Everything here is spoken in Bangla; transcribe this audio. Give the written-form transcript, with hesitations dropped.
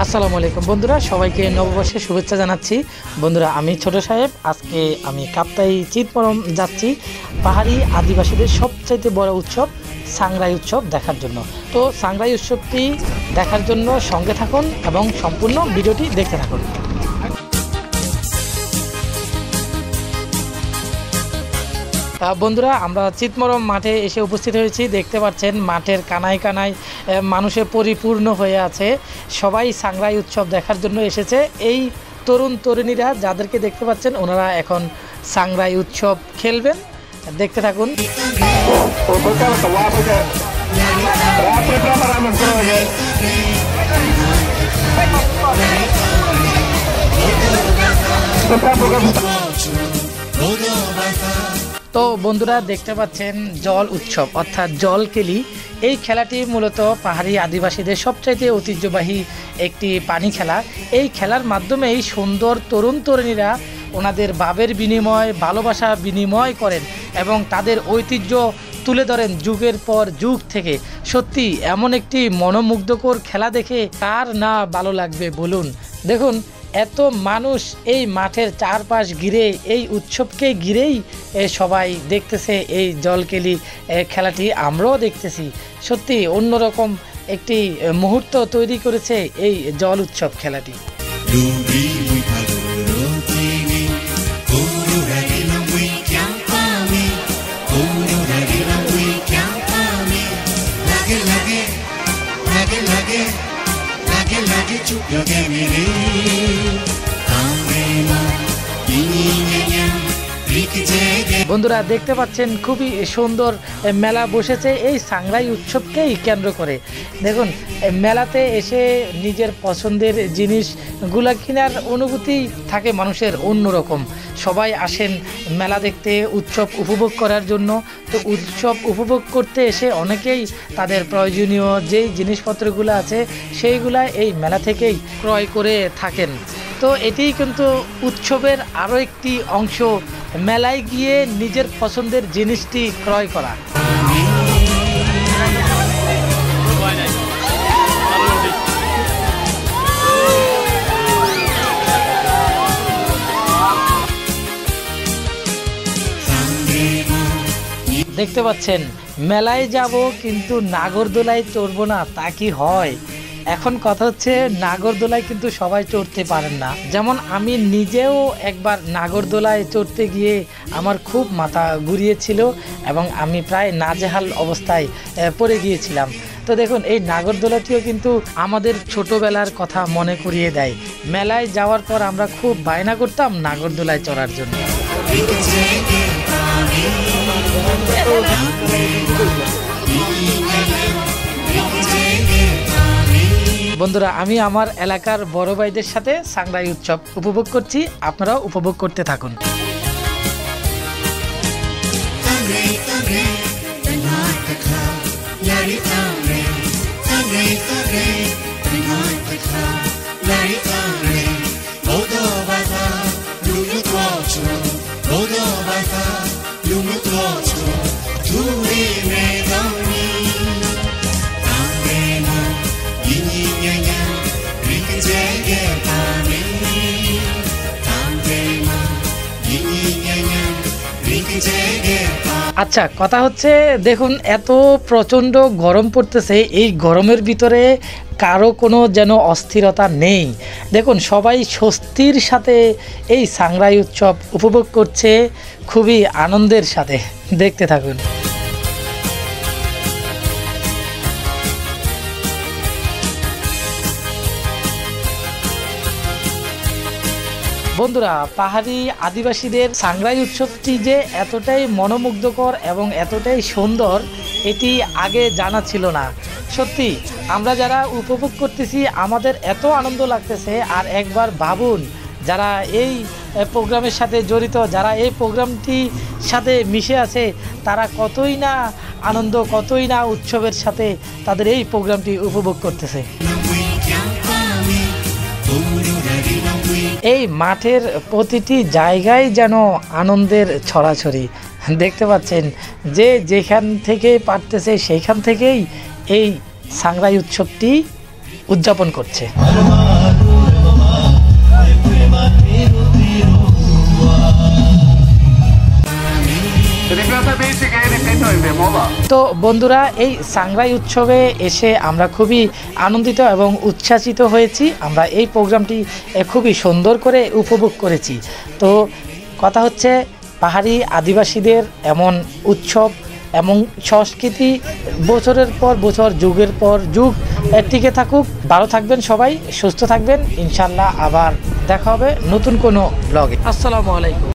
আসসালামু আলাইকুম বন্ধুরা, সবাইকে নববর্ষের শুভেচ্ছা জানাচ্ছি। বন্ধুরা, আমি ছোট সাহেব। আজকে আমি কাপ্তাই চিতমরম যাচ্ছি পাহাড়ি আদিবাসীদের সবচাইতে বড় উৎসব সাংরাই উৎসব দেখার জন্য। তো সাংরাই উৎসবটি দেখার জন্য সঙ্গে থাকুন এবং সম্পূর্ণ ভিডিওটি দেখতে থাকুন। বন্ধুরা, আমরা চিতমরম মাঠে এসে উপস্থিত হয়েছি। দেখতে পাচ্ছেন মাঠের কানায় কানায় মানুষে পরিপূর্ণ হয়ে আছে। সবাই সাংরাই উৎসব দেখার জন্য এসেছে। এই তরুণ তরুণীরা যাদেরকে দেখতে পাচ্ছেন, ওনারা এখন সাংরাই উৎসব খেলবেন। দেখতে থাকুন। তো বন্ধুরা, দেখতে পাচ্ছেন জল উৎসব অর্থাৎ জল কেলি। এই খেলাটি মূলত পাহাড়ি আদিবাসীদের সবচাইতে ঐতিহ্যবাহী একটি পানি খেলা। এই খেলার মাধ্যমেই সুন্দর তরুণ তরুণীরা ওনাদের ভাবের বিনিময়, ভালোবাসা বিনিময় করেন এবং তাদের ঐতিহ্য তুলে ধরেন যুগের পর যুগ থেকে। সত্যি এমন একটি মনোমুগ্ধকর খেলা দেখে কার না ভালো লাগবে বলুন। দেখুন, এত মানুষ এই মাঠের চারপাশ ঘিরে, এই উৎসবকে ঘিরেই সবাই দেখতেছে এই জলকেলি খেলাটি। আমরাও দেখতেছি। সত্যি অন্যরকম একটি মুহূর্ত তৈরি করেছে এই জল উৎসব খেলাটি। বন্ধুরা, দেখতে পাচ্ছেন খুবই সুন্দর মেলা বসেছে এই সাংরাই উৎসবকেই কেন্দ্র করে। দেখুন, মেলাতে এসে নিজের পছন্দের জিনিসগুলা কেনার অনুভূতি থাকে মানুষের অন্যরকম। সবাই আসেন মেলা দেখতে, উৎসব উপভোগ করার জন্য। তো উৎসব উপভোগ করতে এসে অনেকেই তাদের প্রয়োজনীয় যেই জিনিসপত্রগুলো আছে সেইগুলা এই মেলা থেকেই ক্রয় করে থাকেন। তো এটিই কিন্তু উৎসবের আরও একটি অংশ, মেলায় গিয়ে নিজের পছন্দের জিনিসটি ক্রয় করা। দেখতে পাচ্ছেন, মেলায় যাব কিন্তু নাগরদোলায় চড়বো না, তা কি হয়? এখন কথা হচ্ছে, নাগরদোলায় কিন্তু সবাই চড়তে পারেন না। যেমন আমি নিজেও একবার নাগরদোলায় চড়তে গিয়ে আমার খুব মাথা ঘুরিয়েছিল এবং আমি প্রায় নাজেহাল অবস্থায় পড়ে গিয়েছিলাম। তো দেখুন, এই নাগরদোলাটিও কিন্তু আমাদের ছোটবেলার কথা মনে করিয়ে দেয়। মেলায় যাওয়ার পর আমরা খুব বায়না করতাম নাগরদোলায় চড়ার জন্য। বন্ধুরা, আমি আমার এলাকার বড় ভাইদের সাথে সাংরাই উৎসব উপভোগ করছি। আপনারাও উপভোগ করতে থাকুন। আচ্ছা, কথা হচ্ছে, দেখুন এত প্রচণ্ড গরম পড়তেছে। এই গরমের ভিতরে কারো কোনো যেন অস্থিরতা নেই। দেখুন, সবাই স্বস্তির সাথে এই সাংরাই উৎসব উপভোগ করছে খুবই আনন্দের সাথে। দেখতে থাকুন। বন্ধুরা, পাহাড়ি আদিবাসীদের সাংগ্রাই উৎসবটি যে এতটাই মনোমুগ্ধকর এবং এতটাই সুন্দর, এটি আগে জানা ছিল না। সত্যি আমরা যারা উপভোগ করতেছি আমাদের এত আনন্দ লাগতেছে। আর একবার ভাবুন, যারা এই প্রোগ্রামের সাথে জড়িত, যারা এই প্রোগ্রামটির সাথে মিশে আছে, তারা কতই না আনন্দ, কতই না উৎসবের সাথে তাদের এই প্রোগ্রামটি উপভোগ করতেছে। এই মাঠের প্রতিটি জায়গায় যেন আনন্দের ছড়াছড়ি। দেখতে পাচ্ছেন, যে যেখান থেকে পারতেছে সেইখান থেকেই এই সাংগ্রাই উৎসবটি উদযাপন করছে। তো বন্ধুরা, এই সাংগ্রাই উৎসবে এসে আমরা খুবই আনন্দিত এবং উচ্ছ্বাসিত হয়েছি। আমরা এই প্রোগ্রামটি খুবই সুন্দর করে উপভোগ করেছি। তো কথা হচ্ছে, পাহাড়ি আদিবাসীদের এমন উৎসব এবং সংস্কৃতি বছরের পর বছর, যুগের পর যুগ টিকে থাকুক। ভালো থাকবেন সবাই, সুস্থ থাকবেন। ইনশাল্লাহ আবার দেখা হবে নতুন কোনো ব্লগে। আসসালামু আলাইকুম।